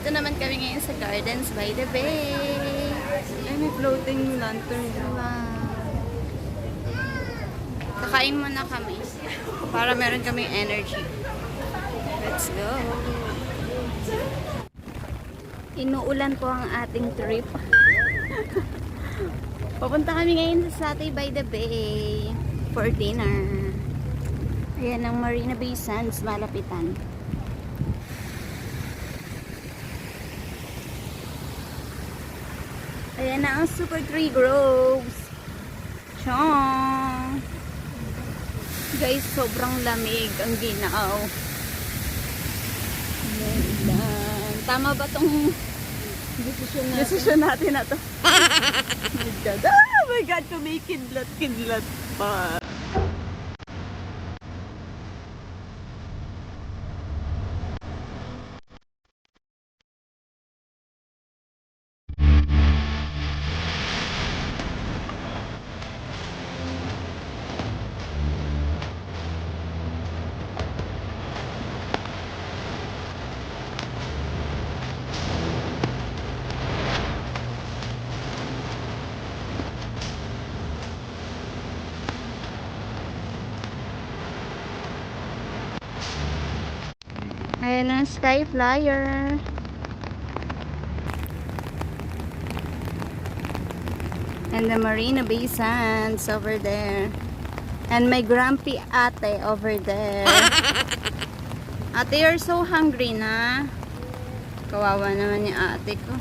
Nandito naman kami ngayon sa Gardens by the Bay. Ay, may floating lantern. Wow. Kakain muna kami para meron kaming energy. Let's go. Inuulan po ang ating trip. Papunta kami ngayon sa Satay by the Bay for dinner. Ayan ang Marina Bay Sands, malapitan. Ayan na ang Super Tree Groves. Chong! Guys, sobrang lamig ang ginaw. Ayan. Tama ba tong desisyon natin na to? Oh my God, kumikidlat-kidlat pa. Ayan ang Sky Flyer. And the Marina Bay Sands over there. And my grumpy ate over there. Ate, you're so hungry na. Kawawa naman yung ate ko.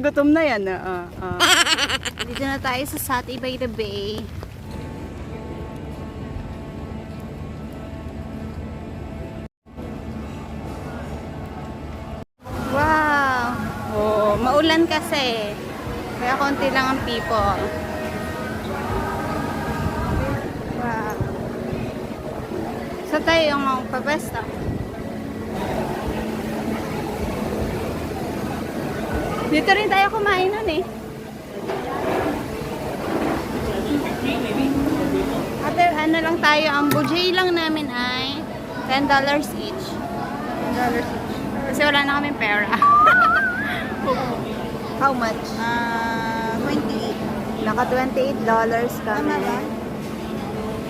Gutom na yan. Dito na tayo sa Satay by the Bay. Wow! Oh, maulan kasi. Kaya konti lang ang people. Wow. Sa tayo yung pabesta. Dito rin tayo kumain nun eh. Ate, ano lang tayo, ang budget lang namin ay $10 each. $10 each. Kasi wala na kaming pera. How much? 28. Naka $28 kami.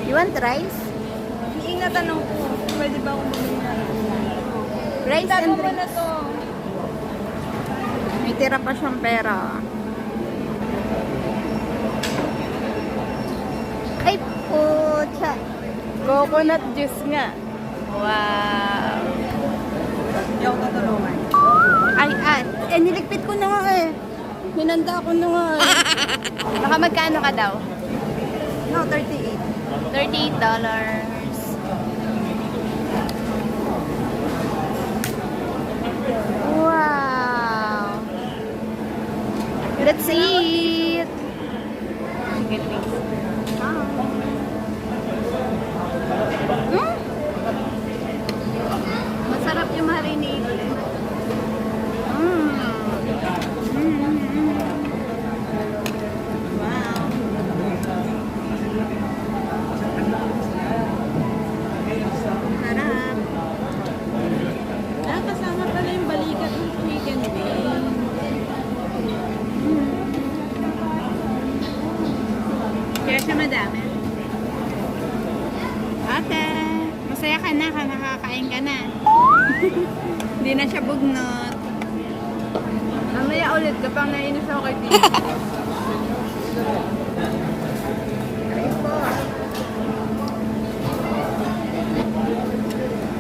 You want rice? Hindi nga tanong ko, pwede ba akong bumili na? Rice and Tanong ko na drinks. to. May tira pa siyang pera. Ay, pucha. Coconut juice nga. Wow. Hindi ako tutulungan. Ay, niligpit ko na nga eh. Hinanda ko na nga eh. Baka magkano ka daw? No, 38. $38. Wow. Let's eat. Chicken wings. Hmm? Masarap yung marinade. Wow. Sarap. Kasama pala yung balikat ng chicken wing. Kaya siya madami. Ate, masaya ka na, nakakain ka na. Hindi na siya bugnot. Mamaya ulit, kapag nainis ako kay Tito.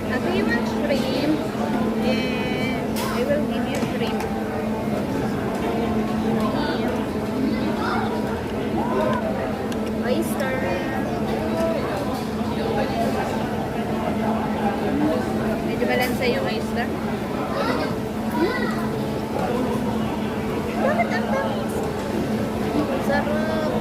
Ate, you want shrimp? And I will give you shrimp. Oyster. Medyo balansa yung oyster. Bakit ang tamis? Sarap.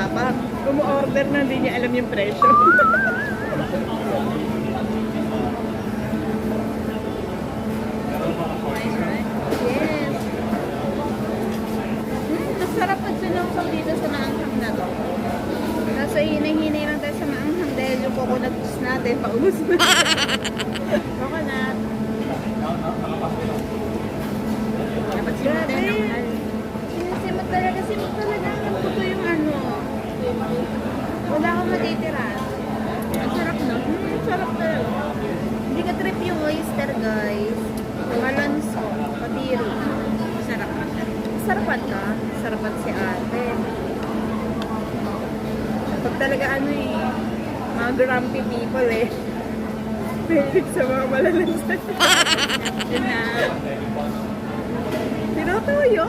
matapang. Umu-order na hindi niya alam yung presyo. Yes. Masarap pag sinungsaw dito sa maanghang na to. Kaso hinay-hinay lang tayo sa maanghang dahil yung coconut juice natin, paubos na. Coconut. Dapat simot na naman. Simot talaga ang puto yung ano. Wala kang matitira. Ang sarap no? Sarap talaga. Hindi ka trip yung oyster, guys. Malonso, kabiri. Sarap. Sarapan ka? Sarapan si ate. Pag talaga ano mga grumpy people Mahilig sa mga malalansan. Yun na. Tinutuyo?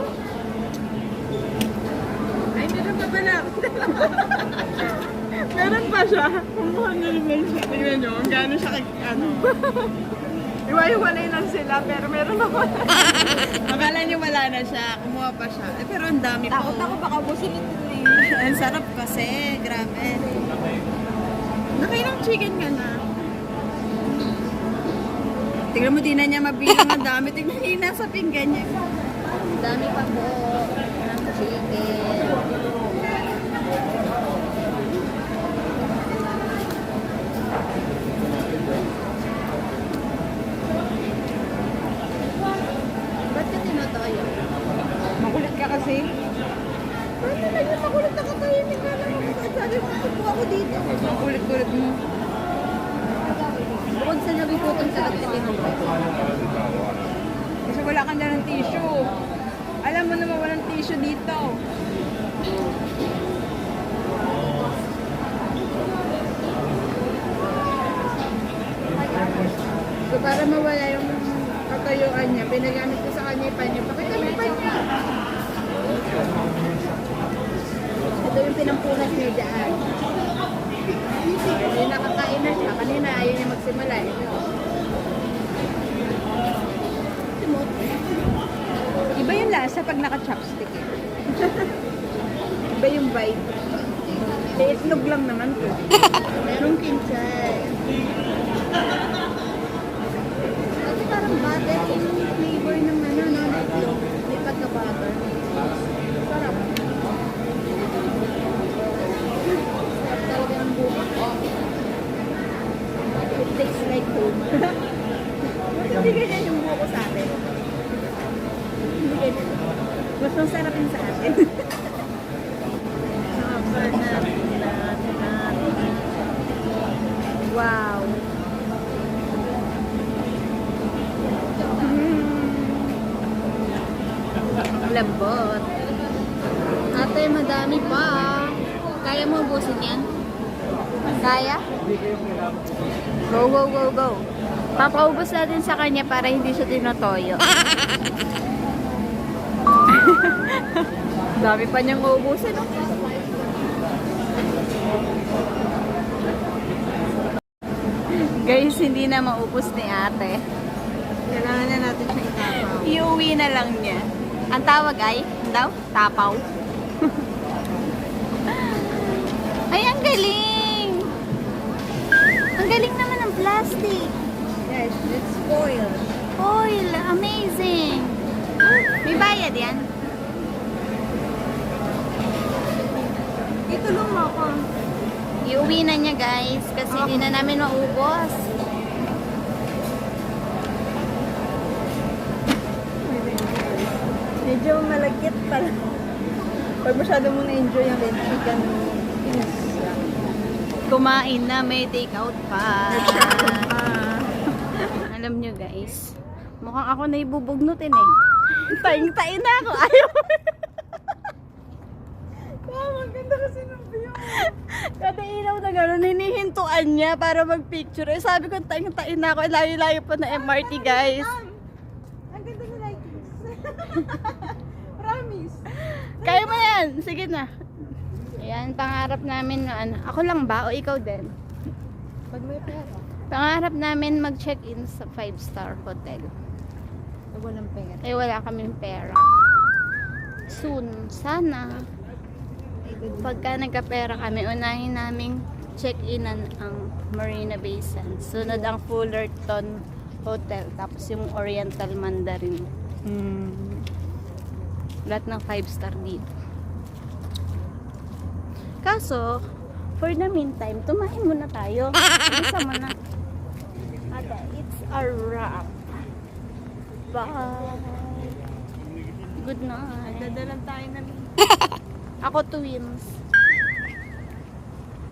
Ay, meron pa pala. Meron pa siya. Kumuha na naman siya. Tingnan nyo, gaano siya Iwa-iwalay lang sila, pero meron pa pala. Akala niyo wala na siya. Kumuha pa siya. Pero ang dami pa. Takot ako baka busin ito Ang sarap kasi. Grabe. Nakailang chicken ka na. Tingnan mo, di na niya mabilang ang dami. Tingnan niya yung nasa pinggan niya. Ang dami pa po ng chicken. Ba't ka tinutoyo? Makulit ka kasi. Ba't talaga makulit na katahimik ka lang? Sabi mo, tupo ako dito. Ang kulit-kulit mo. Bukod sa nabigutom sa nagtitinong ko. Kasi wala ka na ng tissue. Alam mo naman walang tissue dito. So para mawala yung katayuan niya, pinagamit ko sa kanya yung panyo. Pakita mo yung panyo. Ito yung pinampunas niya dyan. Hindi nakakain na siya. Kanina ayaw niya magsimula. Iba yung lasa pag naka-chopstick Iba yung bite. Itlog lang naman to. Merong kinchay. Kasi parang butter yung flavor ng ano, no? May pagka-butter. Sarap. Sarap talaga ng buko. It tastes like home. Hindi ganyan yung buko sa atin. Hindi ganyan. Mas masarap yung sa atin. Wow. Ang lambot. Ate, madami pa. Kaya mo ubusin yan? Kaya? Go, go, go, go. Papaubos natin sa kanya para hindi siya tinotoyo. Dami pa niyang uubusin, no? Guys, hindi na maubos ni ate. Kailangan na natin siya itapaw. Iuwi na lang niya. Ang tawag ay, ano daw? Tapaw. Ay, ang galing! Ang galing naman ng plastic. Yes, it's foil. Oil, amazing! May bayad yan? Itulong mo ako. Iuwi na niya guys, kasi hindi na namin maubos. Medyo malagkit pala. Pag masyado mo na-enjoy yung red chicken wings lang. Kumain na, may take out pa. Alam nyo guys, mukhang ako na ibubugnutin eh. Taing-tain na ako. Ayaw. Ang ganda kasi ng view. Kada ilaw na gano'n, hinihintuan niya para mag-picture. Eh, sabi ko, taing-tain na ako. Layo-layo pa na MRT guys. Ang ganda na lightings. Promise. Kaya mo yan. Sige na. Ayan, pangarap namin na ano. Ako lang ba? O ikaw din? Pag may pera. Pangarap namin mag-check-in sa 5-star hotel. Walang pera. Eh, wala kaming pera. Soon. Sana. Eh, Pagka nagkapera kami, unahin naming check-inan ang Marina Bay Sands. Sunod ang Fullerton Hotel. Tapos yung Oriental Mandarin. Lahat ng 5-star dito. Kaso, for the meantime, tumahin muna tayo. Isa mo na. Ate, it's a wrap. Bye. Good night. Dadalan tayo ng Ako twins.